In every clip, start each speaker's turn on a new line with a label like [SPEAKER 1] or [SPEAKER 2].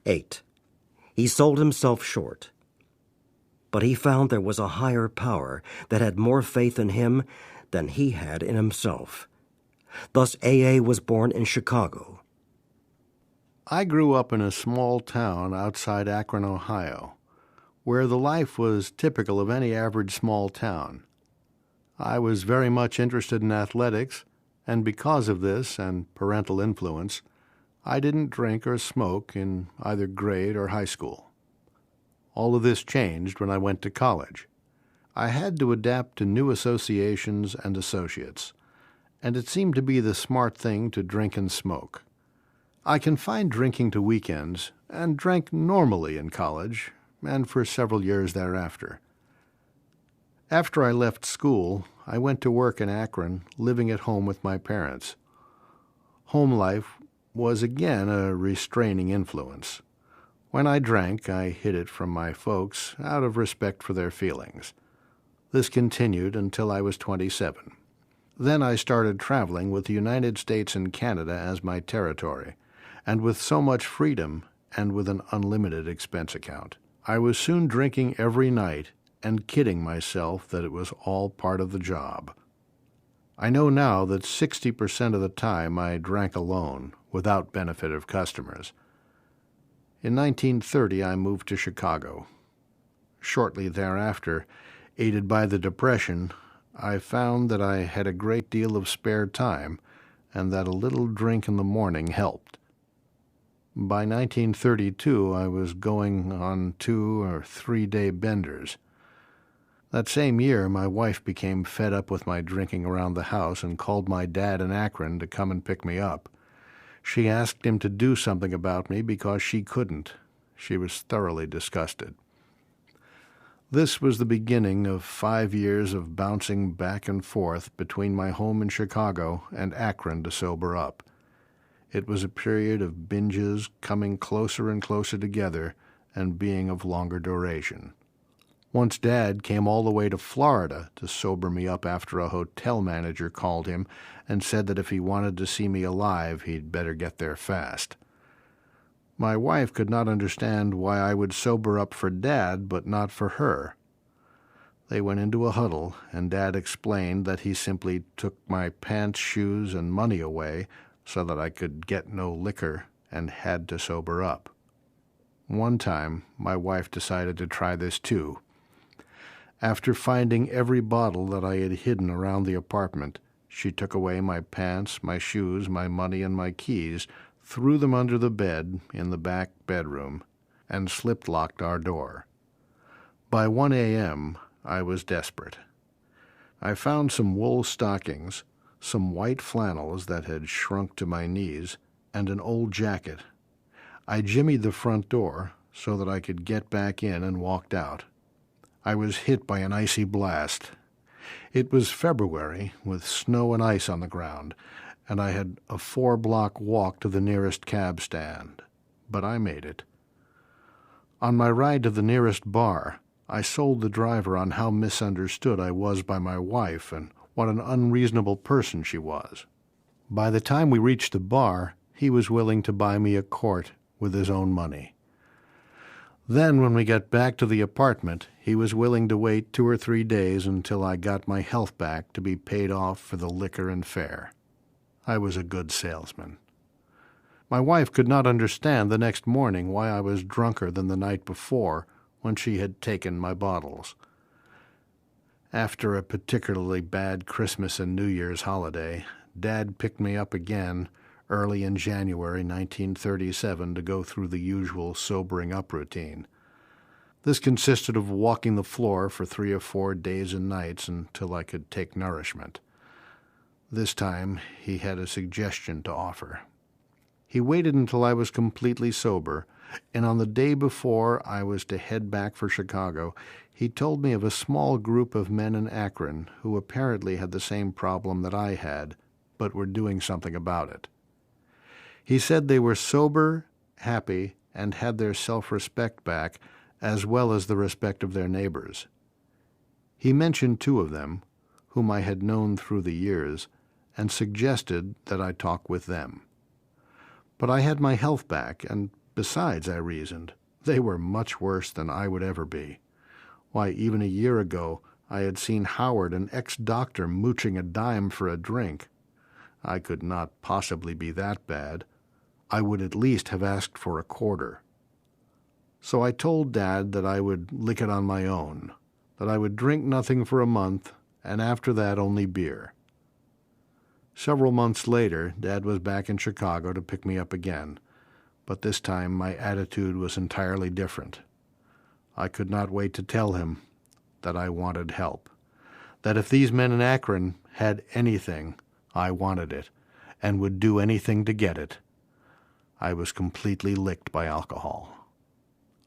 [SPEAKER 1] 8. He sold himself short. But he found there was a higher power that had more faith in him than he had in himself. Thus AA was born in Chicago.
[SPEAKER 2] I grew up in a small town outside Akron, Ohio, where the life was typical of any average small town. I was very much interested in athletics, and because of this and parental influence, I didn't drink or smoke in either grade or high school. All of this changed when I went to college. I had to adapt to new associations and associates, and it seemed to be the smart thing to drink and smoke. I confined drinking to weekends and drank normally in college and for several years thereafter. After I left school, I went to work in Akron, living at home with my parents. Home life was again a restraining influence. When I drank, I hid it from my folks out of respect for their feelings. This continued until I was 27. Then I started traveling with the United States and Canada as my territory, and with so much freedom and with an unlimited expense account. I was soon drinking every night and kidding myself that it was all part of the job. I know now that 60% of the time I drank alone, without benefit of customers. In 1930, I moved to Chicago. Shortly thereafter, aided by the Depression, I found that I had a great deal of spare time and that a little drink in the morning helped. By 1932, I was going on 2 or 3 day benders. That same year, my wife became fed up with my drinking around the house and called my dad in Akron to come and pick me up. She asked him to do something about me because she couldn't. She was thoroughly disgusted. This was the beginning of 5 years of bouncing back and forth between my home in Chicago and Akron to sober up. It was a period of binges coming closer and closer together and being of longer duration. Once Dad came all the way to Florida to sober me up after a hotel manager called him and said that if he wanted to see me alive, he'd better get there fast. My wife could not understand why I would sober up for Dad but not for her. They went into a huddle, and Dad explained that he simply took my pants, shoes, and money away so that I could get no liquor and had to sober up. One time, my wife decided to try this too. After finding every bottle that I had hidden around the apartment, she took away my pants, my shoes, my money, and my keys, threw them under the bed in the back bedroom, and slip-locked our door. By 1 a.m., I was desperate. I found some wool stockings, some white flannels that had shrunk to my knees, and an old jacket. I jimmied the front door so that I could get back in and walked out. I was hit by an icy blast. It was February, with snow and ice on the ground, and I had a 4-block walk to the nearest cab stand. But I made it. On my ride to the nearest bar, I sold the driver on how misunderstood I was by my wife and what an unreasonable person she was. By the time we reached the bar, he was willing to buy me a quart with his own money. Then, when we got back to the apartment, he was willing to wait 2 or 3 days until I got my health back to be paid off for the liquor and fare. I was a good salesman. My wife could not understand the next morning why I was drunker than the night before when she had taken my bottles. After a particularly bad Christmas and New Year's holiday, Dad picked me up again early in January 1937 to go through the usual sobering-up routine. This consisted of walking the floor for 3 or 4 days and nights until I could take nourishment. This time he had a suggestion to offer. He waited until I was completely sober, and on the day before I was to head back for Chicago, he told me of a small group of men in Akron who apparently had the same problem that I had, but were doing something about it. He said they were sober, happy, and had their self-respect back, as well as the respect of their neighbors. He mentioned 2 of them, whom I had known through the years, and suggested that I talk with them. But I had my health back, and Besides, I reasoned, they were much worse than I would ever be. Why, even a year ago, I had seen Howard, an ex-doctor, mooching a dime for a drink. I could not possibly be that bad. I would at least have asked for a quarter. So I told Dad that I would lick it on my own, that I would drink nothing for a month, and after that only beer. Several months later, Dad was back in Chicago to pick me up again, but this time my attitude was entirely different. I could not wait to tell him that I wanted help, that if these men in Akron had anything, I wanted it, and would do anything to get it. I was completely licked by alcohol.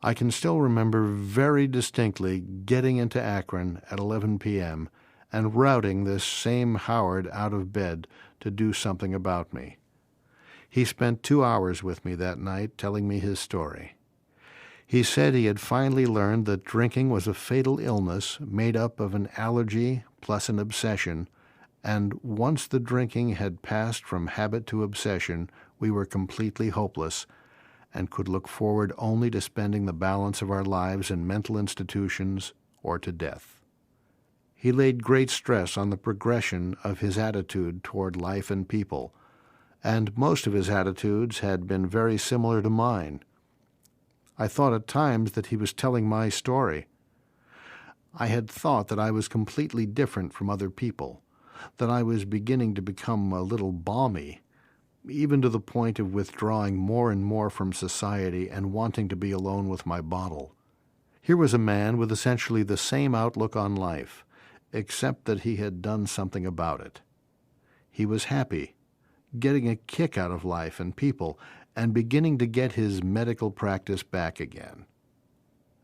[SPEAKER 2] I can still remember very distinctly getting into Akron at 11 p.m. and routing this same Howard out of bed to do something about me. He spent 2 hours with me that night telling me his story. He said he had finally learned that drinking was a fatal illness made up of an allergy plus an obsession, and once the drinking had passed from habit to obsession, we were completely hopeless and could look forward only to spending the balance of our lives in mental institutions or to death. He laid great stress on the progression of his attitude toward life and people, and most of his attitudes had been very similar to mine. I thought at times that he was telling my story. I had thought that I was completely different from other people, that I was beginning to become a little balmy, even to the point of withdrawing more and more from society and wanting to be alone with my bottle. Here was a man with essentially the same outlook on life, except that he had done something about it. He was happy, getting a kick out of life and people, and beginning to get his medical practice back again.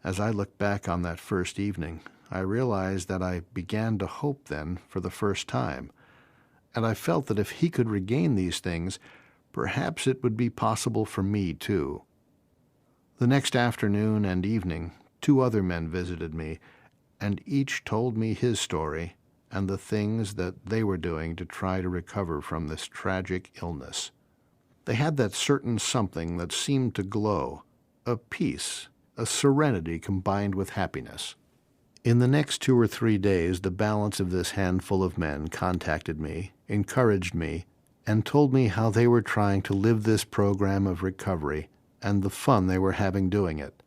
[SPEAKER 2] As I look back on that first evening, I realized that I began to hope then for the first time, and I felt that if he could regain these things, perhaps it would be possible for me too. The next afternoon and evening, 2 other men visited me, and each told me his story and the things that they were doing to try to recover from this tragic illness. They had that certain something that seemed to glow, a peace, a serenity combined with happiness. In the next 2 or 3 days, the balance of this handful of men contacted me, encouraged me, and told me how they were trying to live this program of recovery and the fun they were having doing it.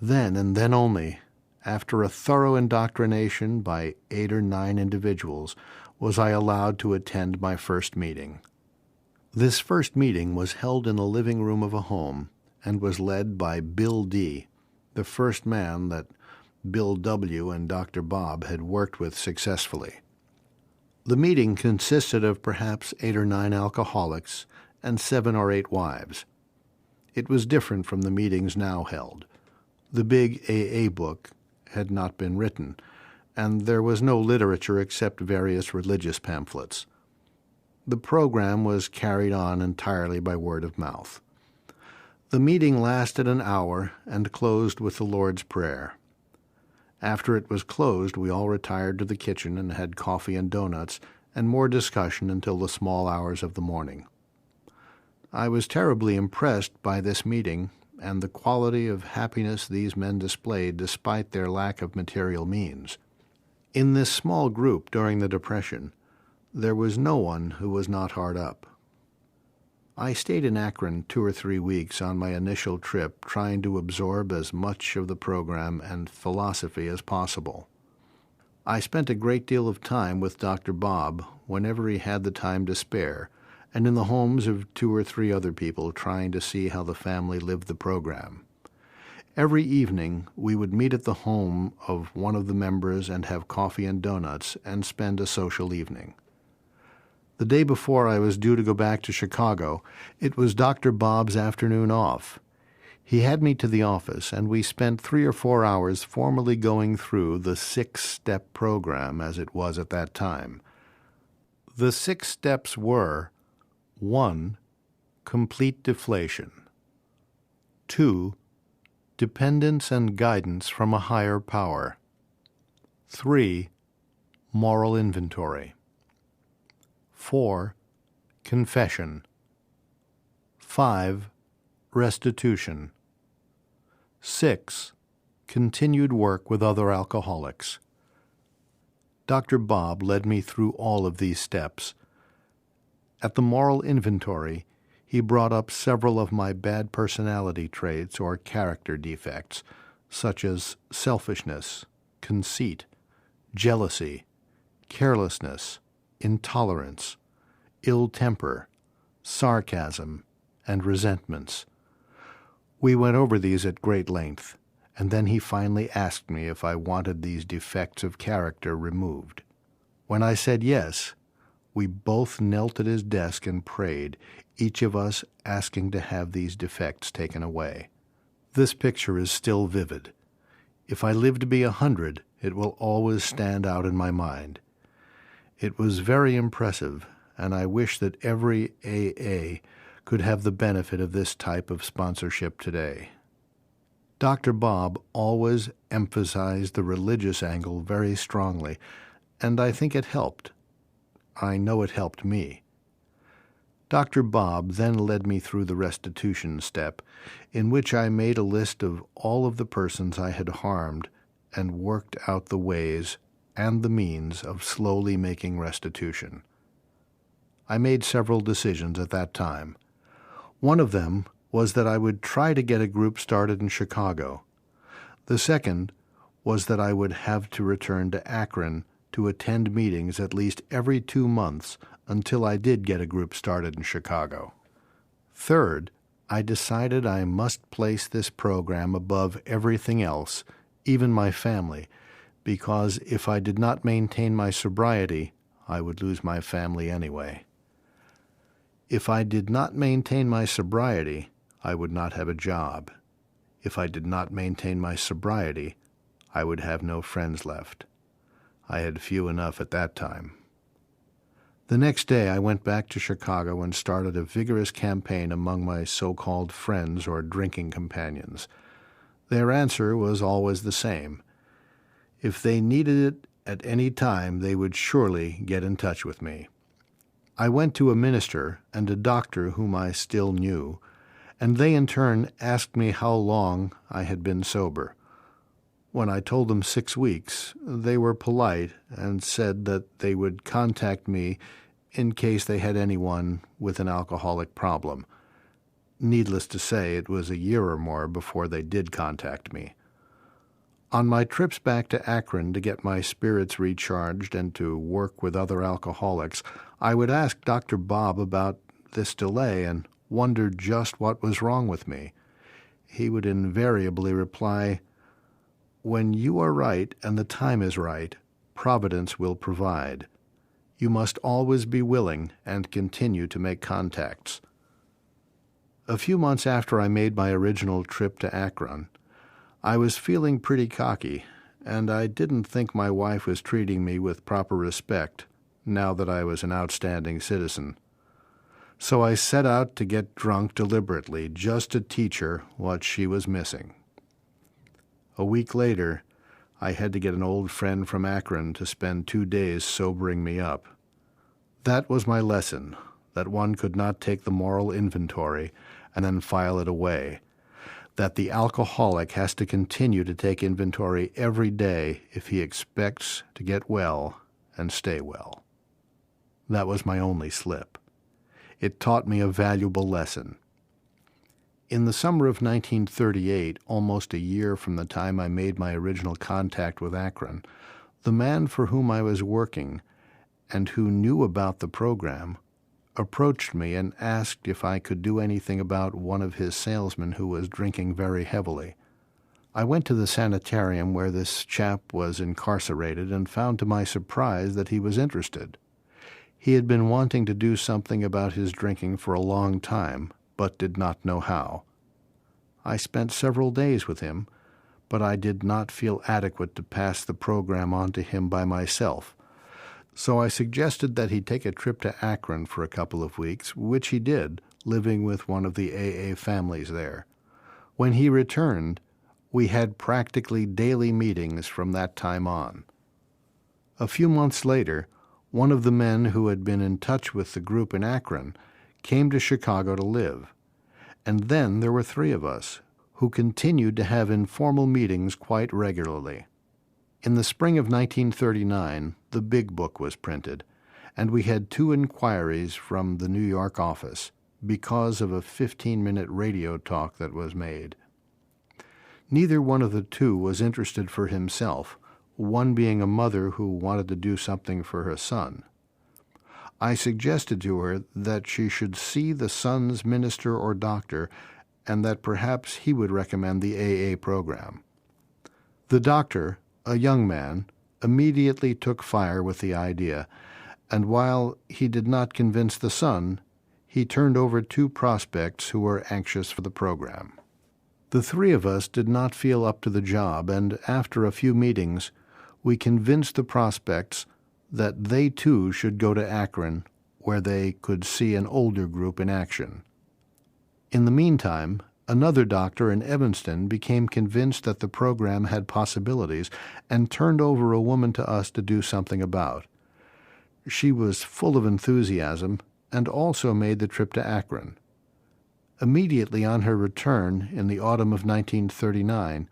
[SPEAKER 2] Then, and then only, after a thorough indoctrination by 8 or 9 individuals, was I allowed to attend my first meeting. This first meeting was held in the living room of a home and was led by Bill D., the first man that Bill W. and Dr. Bob had worked with successfully. The meeting consisted of perhaps 8 or 9 alcoholics and 7 or 8 wives. It was different from the meetings now held. The big AA book had not been written, and there was no literature except various religious pamphlets. The program was carried on entirely by word of mouth. The meeting lasted an hour and closed with the Lord's Prayer. After it was closed, we all retired to the kitchen and had coffee and donuts and more discussion until the small hours of the morning. I was terribly impressed by this meeting and the quality of happiness these men displayed despite their lack of material means. In this small group during the Depression, there was no one who was not hard up. I stayed in Akron 2 or 3 weeks on my initial trip, trying to absorb as much of the program and philosophy as possible. I spent a great deal of time with Dr. Bob whenever he had the time to spare, and in the homes of 2 or 3 other people trying to see how the family lived the program. Every evening we would meet at the home of one of the members and have coffee and donuts and spend a social evening. The day before I was due to go back to Chicago, it was Dr. Bob's afternoon off. He had me to the office, and we spent 3 or 4 hours formally going through the 6-step program as it was at that time. The 6 steps were: 1. Complete deflation. 2. Dependence and guidance from a higher power. 3. Moral inventory. 4. Confession. 5. Restitution. 6. Continued work with other alcoholics. Dr. Bob led me through all of these steps. At the moral inventory, he brought up several of my bad personality traits or character defects, such as selfishness, conceit, jealousy, carelessness, intolerance, ill temper, sarcasm, and resentments. We went over these at great length, and then he finally asked me if I wanted these defects of character removed. When I said yes, we both knelt at his desk and prayed, each of us asking to have these defects taken away. This picture is still vivid. If I live to be 100, it will always stand out in my mind. It was very impressive, and I wish that every AA could have the benefit of this type of sponsorship today. Dr. Bob always emphasized the religious angle very strongly, and I think it helped. I know it helped me. Dr. Bob then led me through the restitution step, in which I made a list of all of the persons I had harmed and worked out the ways and the means of slowly making restitution. I made several decisions at that time. One of them was that I would try to get a group started in Chicago. The second was that I would have to return to Akron to attend meetings at least every 2 months until I did get a group started in Chicago. Third, I decided I must place this program above everything else, even my family, because if I did not maintain my sobriety, I would lose my family anyway. If I did not maintain my sobriety, I would not have a job. If I did not maintain my sobriety, I would have no friends left. I had few enough at that time. The next day I went back to Chicago and started a vigorous campaign among my so-called friends or drinking companions. Their answer was always the same. If they needed it at any time, they would surely get in touch with me. I went to a minister and a doctor whom I still knew, and they in turn asked me how long I had been sober. When I told them 6 weeks, they were polite and said that they would contact me in case they had anyone with an alcoholic problem. Needless to say, it was a year or more before they did contact me. On my trips back to Akron to get my spirits recharged and to work with other alcoholics, I would ask Dr. Bob about this delay and wondered just what was wrong with me. He would invariably reply, "When you are right and the time is right, Providence will provide. You must always be willing and continue to make contacts." A few months after I made my original trip to Akron, I was feeling pretty cocky, and I didn't think my wife was treating me with proper respect now that I was an outstanding citizen. So I set out to get drunk deliberately just to teach her what she was missing. A week later, I had to get an old friend from Akron to spend 2 days sobering me up. That was my lesson, that one could not take the moral inventory and then file it away, that the alcoholic has to continue to take inventory every day if he expects to get well and stay well. That was my only slip. It taught me a valuable lesson. In the summer of 1938, almost a year from the time I made my original contact with Akron, the man for whom I was working and who knew about the program approached me and asked if I could do anything about one of his salesmen who was drinking very heavily. I went to the sanitarium where this chap was incarcerated and found to my surprise that he was interested. He had been wanting to do something about his drinking for a long time, but did not know how. I spent several days with him, but I did not feel adequate to pass the program on to him by myself. So I suggested that he take a trip to Akron for a couple of weeks, which he did, living with one of the AA families there. When he returned, we had practically daily meetings from that time on. A few months later, one of the men who had been in touch with the group in Akron came to Chicago to live, And then there were 3 of us, who continued to have informal meetings quite regularly. In the spring of 1939, the Big Book was printed, and we had 2 inquiries from the New York office because of a 15-minute radio talk that was made. Neither one of the 2 was interested for himself, one being a mother who wanted to do something for her son. I suggested to her that she should see the son's minister or doctor, and that perhaps he would recommend the AA program. The doctor, a young man, immediately took fire with the idea, and while he did not convince the son, he turned over 2 prospects who were anxious for the program. The 3 of us did not feel up to the job, and after a few meetings, we convinced the prospects that they too should go to Akron, where they could see an older group in action. In the meantime, another doctor in Evanston became convinced that the program had possibilities and turned over a woman to us to do something about. She was full of enthusiasm and also made the trip to Akron. Immediately on her return in the autumn of 1939,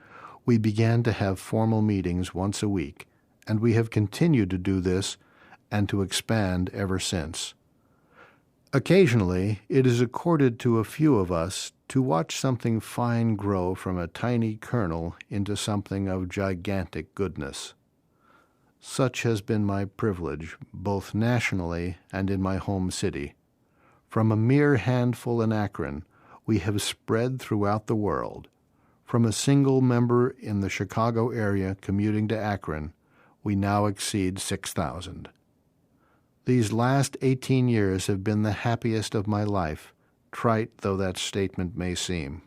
[SPEAKER 2] we began to have formal meetings once a week, and we have continued to do this and to expand ever since. Occasionally, it is accorded to a few of us to watch something fine grow from a tiny kernel into something of gigantic goodness. Such has been my privilege, both nationally and in my home city. From a mere handful in Akron, we have spread throughout the world. From a single member in the Chicago area commuting to Akron, we now exceed 6,000. These last 18 years have been the happiest of my life, trite though that statement may seem.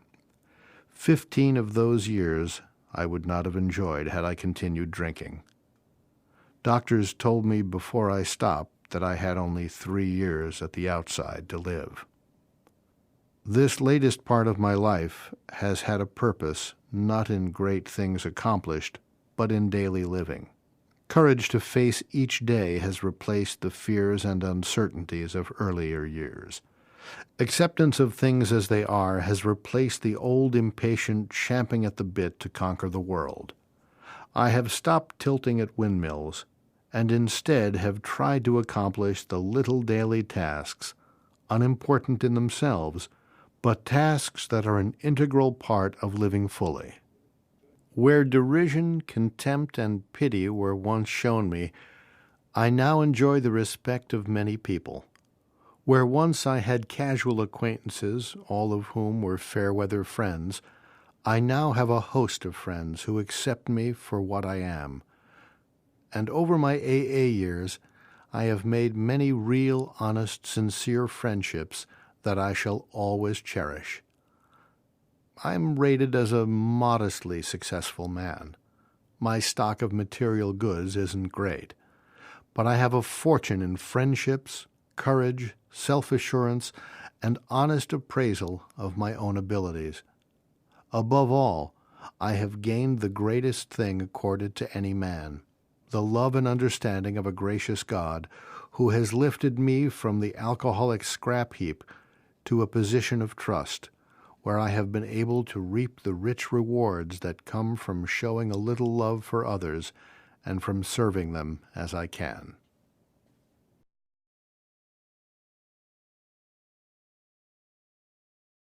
[SPEAKER 2] 15 of those years I would not have enjoyed had I continued drinking. Doctors told me before I stopped that I had only 3 years at the outside to live. This latest part of my life has had a purpose, not in great things accomplished, but in daily living. Courage to face each day has replaced the fears and uncertainties of earlier years. Acceptance of things as they are has replaced the old impatient champing at the bit to conquer the world. I have stopped tilting at windmills, and instead have tried to accomplish the little daily tasks, unimportant in themselves, but tasks that are an integral part of living fully. Where derision, contempt, and pity were once shown me, I now enjoy the respect of many people. Where once I had casual acquaintances, all of whom were fair-weather friends, I now have a host of friends who accept me for what I am. And over my AA years, I have made many real, honest, sincere friendships that I shall always cherish. I'm rated as a modestly successful man. My stock of material goods isn't great, but I have a fortune in friendships, courage, self-assurance, and honest appraisal of my own abilities. Above all, I have gained the greatest thing accorded to any man, the love and understanding of a gracious God who has lifted me from the alcoholic scrap heap to a position of trust, where I have been able to reap the rich rewards that come from showing a little love for others and from serving them as I can.